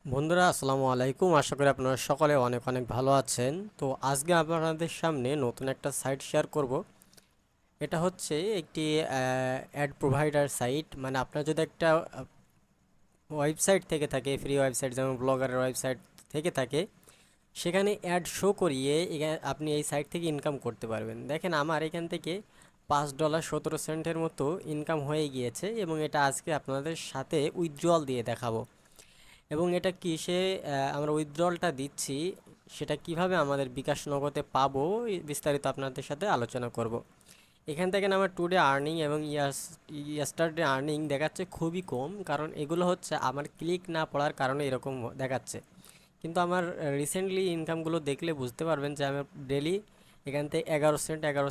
বন্ধুরা আসসালামু আলাইকুম, আশা করি আপনারা সকলে অনেক অনেক ভালো আছেন। তো আজকে আপনাদের সামনে নতুন একটা সাইট শেয়ার করব। এটা হচ্ছে একটি অ্যাড প্রোভাইডার সাইট। মানে আপনার যদি একটা ওয়েবসাইট থেকে থাকে, ফ্রি ওয়েবসাইট যেমন ব্লগারের ওয়েবসাইট থেকে থাকে, সেখানে অ্যাড শো করিয়ে আপনি এই সাইট থেকে ইনকাম করতে পারবেন। দেখেন আমার এখান থেকে $5.17 মতো ইনকাম হয়ে গিয়েছে এবং এটা আজকে আপনাদের সাথে উইথড্রল দিয়ে দেখাবো। এবং এটা কিসে আমরা উইথড্রলটা দিচ্ছি, সেটা কিভাবে আমাদের বিকাশ নগদে পাবো, বিস্তারিত আপনাদের সাথে আলোচনা করব। এখান থেকে আমার টুডে আর্নিং এবং ইয়াস্টারডে আর্নিং দেখাচ্ছে খুবই কম, কারণ এগুলো হচ্ছে আমার ক্লিক না পড়ার কারণে এরকম দেখাচ্ছে। কিন্তু আমার রিসেন্টলি ইনকামগুলো দেখলে বুঝতে পারবেন যে আমার ডেলি এখান থেকে 11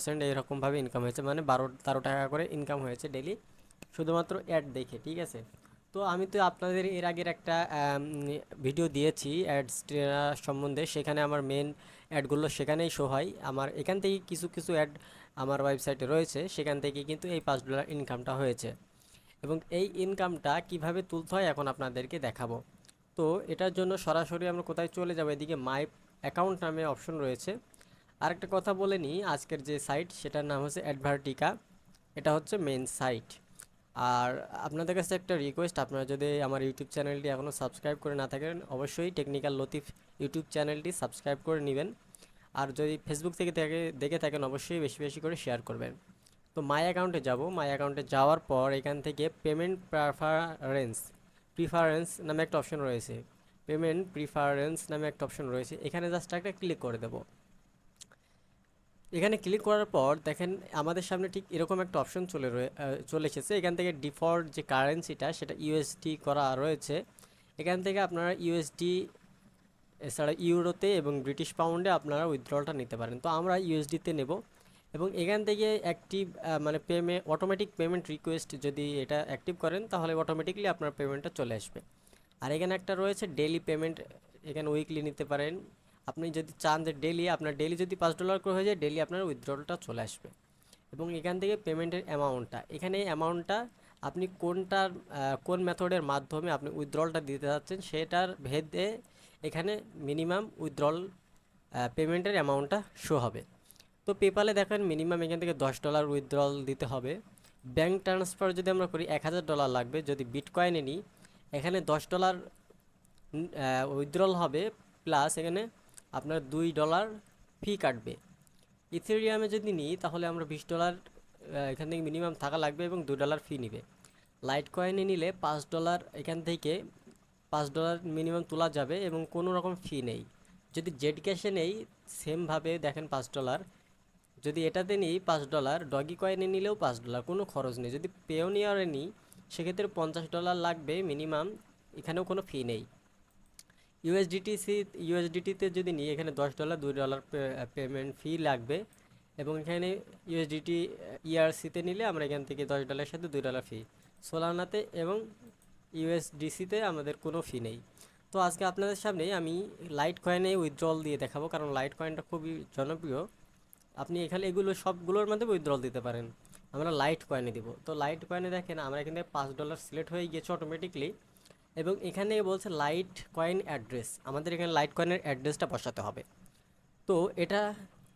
সেন্ট এরকমভাবে ইনকাম হয়েছে, মানে 12-13 টাকা করে ইনকাম হয়েছে ডেলি, শুধুমাত্র অ্যাড দেখে। ঠিক আছে। তো আমি তো আপনাদের এর আগের একটা ভিডিও দিয়েছি অ্যাডস সম্বন্ধে, সেখানে আমার মেন অ্যাডগুলো সেখানেই শো হয়। আমার এখান থেকে কিছু কিছু অ্যাড আমার ওয়েবসাইটে রয়েছে, সেখান থেকে কিন্তু এই $5 ইনকামটা হয়েছে। এবং এই ইনকামটা কিভাবে তুলতে হয় এখন আপনাদেরকে দেখাবো। তো এটার জন্য সরাসরি আমরা কোথায় চলে যাব, এদিকে মাই অ্যাকাউন্ট নামে অপশন রয়েছে। আরেকটা কথা বলে নিই, আজকের যে সাইট সেটার নাম হচ্ছে অ্যাডভার্টিকা। এটা হচ্ছে মেন সাইট। আর আপনাদের কাছে একটা রিকোয়েস্ট, আপনারা যদি আমার ইউটিউব চ্যানেলটি এখনও সাবস্ক্রাইব করে না থাকেন, অবশ্যই টেকনিক্যাল লতিফ ইউটিউব চ্যানেলটি সাবস্ক্রাইব করে নেবেন। আর যদি ফেসবুক থেকে দেখে থাকেন, অবশ্যই বেশি বেশি করে শেয়ার করবেন। তো মাই অ্যাকাউন্টে যাব। মাই অ্যাকাউন্টে যাওয়ার পর এখান থেকে পেমেন্ট প্রিফারেন্স নামে একটা অপশন রয়েছে। পেমেন্ট প্রিফারেন্স নামে একটা অপশন রয়েছে, এখানে জাস্ট একটা ক্লিক করে দেবো। এখানে ক্লিক করার পর দেখেন আমাদের সামনে ঠিক এরকম একটা অপশন চলে এসেছে। এখান থেকে ডিফল্ট যে কারেন্সিটা সেটা ইউএসডি করা রয়েছে। এখান থেকে আপনারা ইউএসডি এছাড়া ইউরোতে এবং ব্রিটিশ পাউন্ডে আপনারা উইথড্রলটা নিতে পারেন। তো আমরা ইউএসডিতে নেব এবং এখান থেকে অ্যাক্টিভ মানে অটোমেটিক পেমেন্ট রিকোয়েস্ট যদি এটা অ্যাক্টিভ করেন, তাহলে অটোমেটিকলি আপনার পেমেন্টটা চলে আসবে। আর এখানে একটা রয়েছে ডেইলি পেমেন্ট, এখানে উইকলি নিতে পারেন। আপনি যদি চান যে ডেইলি, আপনার ডেইলি যদি $5 করে হয়ে যায়, ডেইলি আপনার উইথড্রলটা চলে আসবে। এবং এখান থেকে পেমেন্টের অ্যামাউন্টটা, এখানে অ্যামাউন্টটা আপনি কোন মেথডের মাধ্যমে আপনি উইথড্রলটা দিতে যাচ্ছেন সেটার ভেদে এখানে মিনিমাম উইথড্রল পেমেন্টের অ্যামাউন্টটা শো হবে। তো পেপালে দেখেন মিনিমাম এখান থেকে $10 উইথড্রল দিতে হবে। ব্যাঙ্ক ট্রান্সফার যদি আমরা করি $1000 লাগবে। যদি বিটকয়েনে নিই, এখানে $10 উইথড্রল হবে, প্লাস এখানে আপনার $2 ফি কাটবে। ইথেরিয়ামে যদি নিই তাহলে আমরা $20 এখান থেকে মিনিমাম থাকা লাগবে এবং $2 ফি নিবে। লাইট কয়েনে নিলে $5 এখান থেকে $5 মিনিমাম তোলা যাবে এবং কোনো রকম ফি নেই। যদি জেড ক্যাশে নেই, সেমভাবে দেখেন $5। যদি এটাতে নিই $5, ডগি কয়েনে নিলেও $5, কোনো খরচ নেই। যদি পেওনিয়ারে নিই সেক্ষেত্রে $50 লাগবে মিনিমাম, এখানেও কোনো ফি নেই। ইউএসডিটিতে যদি নিই, এখানে $10 $2 পেমেন্ট ফি লাগবে। এবং এখানে ইউএসডিটি ইআরসিতে নিলে আমরা এখান থেকে $10 সাথে $2 ফি। সোলানাতে এবং ইউএসডিসিতে আমাদের কোনো ফি নেই। তো আজকে আপনাদের সামনে আমি লাইট কয়েনে উইথড্রল দিয়ে দেখাবো, কারণ লাইট কয়েনটা খুবই জনপ্রিয়। আপনি এখানে এগুলো সবগুলোর মধ্যে উইথড্রল দিতে পারেন। আমরা লাইট কয়েনে দিব। তো লাইট কয়েনে দেখেন আমরা এখানে $5 সিলেক্ট হয়ে গিয়েছে অটোমেটিকলি। এবং এখানে বলছে লাইট কয়েন অ্যাড্রেস, আমাদের এখানে লাইট কয়েনের অ্যাড্রেসটা বসাতে হবে। তো এটা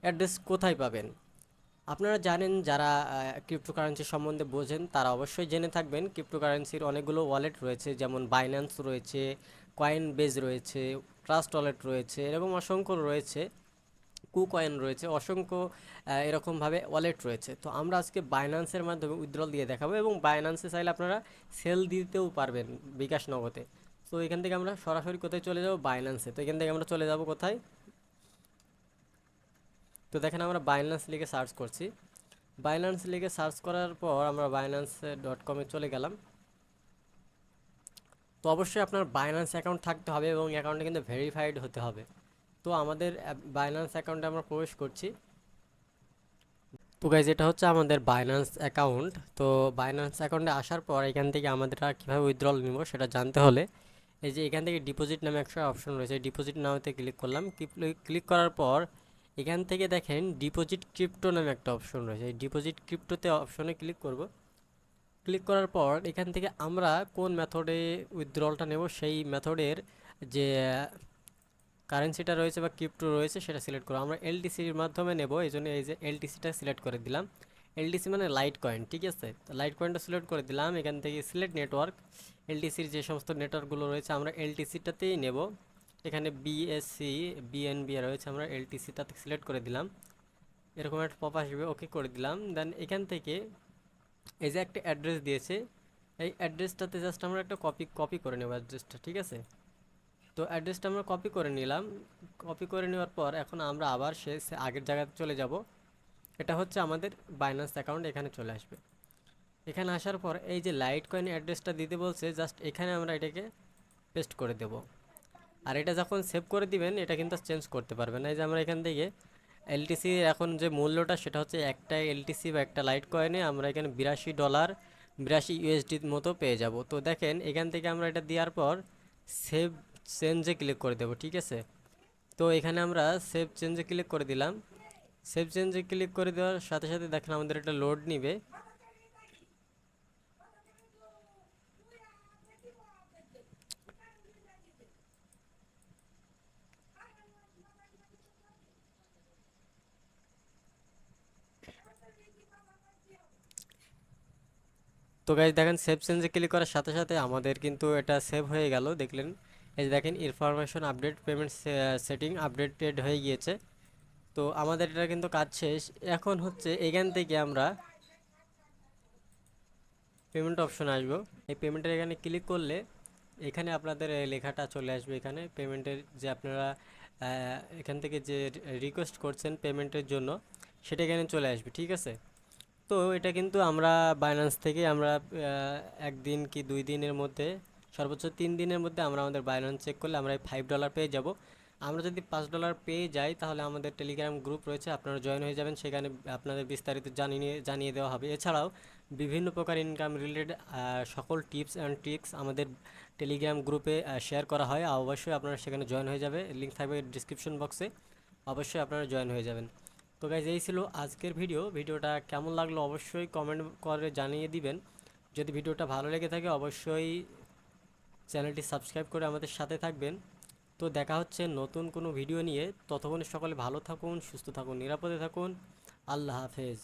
অ্যাড্রেস কোথায় পাবেন? আপনারা জানেন, যারা ক্রিপ্টোকারেন্সি সম্বন্ধে বোঝেন তারা অবশ্যই জেনে থাকবেন। ক্রিপ্টোকারেন্সির অনেকগুলো ওয়ালেট রয়েছে, যেমন বাইন্যান্স রয়েছে, কয়েন বেজ রয়েছে, ট্রাস্ট ওয়ালেট রয়েছে, এরকম অসংখ্য রয়েছে, কুকয়েন রয়েছে, অসংখ্য এরকমভাবে ওয়ালেট রয়েছে। তো আমরা আজকে বাইন্যান্সের মাধ্যমে উইথড্রল দিয়ে দেখাবো এবং বাইন্যান্সে চাইলে আপনারা সেল দিতেও পারবেন বিকাশ নগদে। তো এখান থেকে আমরা সরাসরি কোথায় চলে যাব? বাইন্যান্সে। তো এখান থেকে আমরা চলে যাব কোথায়? তো দেখেন আমরা বাইন্যান্স লিখে সার্চ করছি। বাইন্যান্স লিখে সার্চ করার পর আমরা বাইন্যান্স.কমে চলে গেলাম। তো অবশ্যই আপনার বাইন্যান্স অ্যাকাউন্ট থাকতে হবে এবং অ্যাকাউন্টে কিন্তু ভেরিফাইড হতে হবে। তো আমাদের বাইন্যান্স অ্যাকাউন্টে আমরা প্রবেশ করছি। তো গাইজ এটা হচ্ছে আমাদের বাইন্যান্স অ্যাকাউন্ট। তো বাইন্যান্স অ্যাকাউন্টে আসার পর এখান থেকে আমাদের কীভাবে উইথড্রল নিব সেটা জানতে হলে এই যে এখান থেকে ডিপোজিট নামে একটা অপশন রয়েছে, ডিপোজিট নামেতে ক্লিক করলাম। ক্লিক করার পর এখান থেকে দেখেন ডিপোজিট ক্রিপ্টো নামে একটা অপশন রয়েছে, এই ডিপোজিট ক্রিপ্টোতে অপশনে ক্লিক করব। ক্লিক করার পর এখান থেকে আমরা কোন মেথডে উইথড্রলটা নেব সেই মেথডের যে কারেন্সিটা রয়েছে বা ক্রিপ্টো রয়েছে সেটা সিলেক্ট করো। আমরা এলটিসির মাধ্যমে নেব, এই জন্য এই যে এলটিসিটা সিলেক্ট করে দিলাম। এলটিসি মানে লাইট কয়েন, ঠিক আছে। তো লাইট কয়েনটা সিলেক্ট করে দিলাম। এখান থেকে সিলেক্ট নেটওয়ার্ক, এলটিসির যে সমস্ত নেটওয়ার্কগুলো রয়েছে আমরা এলটিসিটাতেই নেব। এখানে বিএসসি বিএনবি রয়েছে, আমরা এলটিসিটাতে সিলেক্ট করে দিলাম। এরকম একটা পপ আসবে, ওকে করে দিলাম। দেন এখান থেকে এই যে একটা অ্যাড্রেস দিয়েছে, এই অ্যাড্রেসটাতে জাস্ট আমরা একটা কপি কপি করে নেব অ্যাড্রেসটা, ঠিক আছে। তো অ্যাড্রেসটা আমরা কপি করে নিলাম। কপি করে নেওয়ার পর এখন আমরা আবার সে আগের জায়গাতে চলে যাব। এটা হচ্ছে আমাদের বাইন্যান্স অ্যাকাউন্ট, এখানে চলে আসবে। এখানে আসার পর এই যে লাইট কয়েন অ্যাড্রেসটা দিতে বলছে, জাস্ট এখানে আমরা এটাকে পেস্ট করে দেব। আর এটা যখন সেভ করে দিবেন এটা কিন্তু চেঞ্জ করতে পারবেন না। এই যে আমরা এখান থেকে এলটিসি এখন যে মূল্যটা সেটা হচ্ছে একটা এলটিসি বা একটা লাইট কয়েনে আমরা এখানে $82 $82 মতো পেয়ে যাব। তো দেখেন এখান থেকে আমরা এটা দেওয়ার পর সেভ চেঞ্জে ক্লিক করে দেব, ঠিক আছে। তো এখানে আমরা সেভ চেঞ্জে ক্লিক করে দিলাম। সেভ চেঞ্জে ক্লিক করে দেওয়ার সাথে সাথে দেখেন আমাদের এটা লোড নিবে। তো গাইজ দেখেন সেভ চেঞ্জে ক্লিক করার সাথে সাথে আমাদের কিন্তু এটা সেভ হয়ে গেল, দেখলেন। এই যে দেখেন information update payment setting updated হয়ে গিয়েছে। তো আমাদের এটা কিন্তু কাজ শেষ। এখন হচ্ছে এখান থেকে আমরা পেমেন্ট অপশন আসবো। এই পেমেন্টের এখানে ক্লিক করলে এখানে আপনাদের এই লেখাটা চলে আসবে। এখানে পেমেন্টের যে আপনারা এখান থেকে যে রিকোয়েস্ট করছেন পেমেন্টের জন্য সেটা এখানে চলে আসবে, ঠিক আছে। তো এটা কিন্তু আমরা বাইন্যান্স থেকে আমরা একদিন কি 2 দিনের মধ্যে, সর্বোচ্চ 3 দিনের মধ্যে আমরা আমাদের বাইন্যান্স চেক করলে আমরা এই $5 পেয়ে যাব। আমরা যদি $5 পেয়ে যাই তাহলে আমাদের টেলিগ্রাম গ্রুপ রয়েছে, আপনারা জয়েন হয়ে যাবেন। সেখানে আপনাদের বিস্তারিত জানিয়ে দেওয়া হবে। এছাড়াও বিভিন্ন প্রকার ইনকাম রিলেটেড সকল টিপস অ্যান্ড ট্রিক্স আমাদের টেলিগ্রাম গ্রুপে শেয়ার করা হয়। অবশ্যই আপনারা সেখানে জয়েন হয়ে যাবে, লিঙ্ক থাকবে ডিসক্রিপশন বক্সে, অবশ্যই আপনারা জয়েন হয়ে যাবেন। তো গাইজ এই ছিল আজকের ভিডিওটা কেমন লাগলো অবশ্যই কমেন্ট করে জানিয়ে দিবেন। যদি ভিডিওটা ভালো লেগে থাকে অবশ্যই চ্যানেলটি সাবস্ক্রাইব করে আমাদের সাথে থাকবেন। তো দেখা হচ্ছে নতুন কোনো ভিডিও নিয়ে, ততক্ষণ সকলে ভালো থাকুন, সুস্থ থাকুন, নিরাপদে থাকুন। আল্লাহ হাফেজ।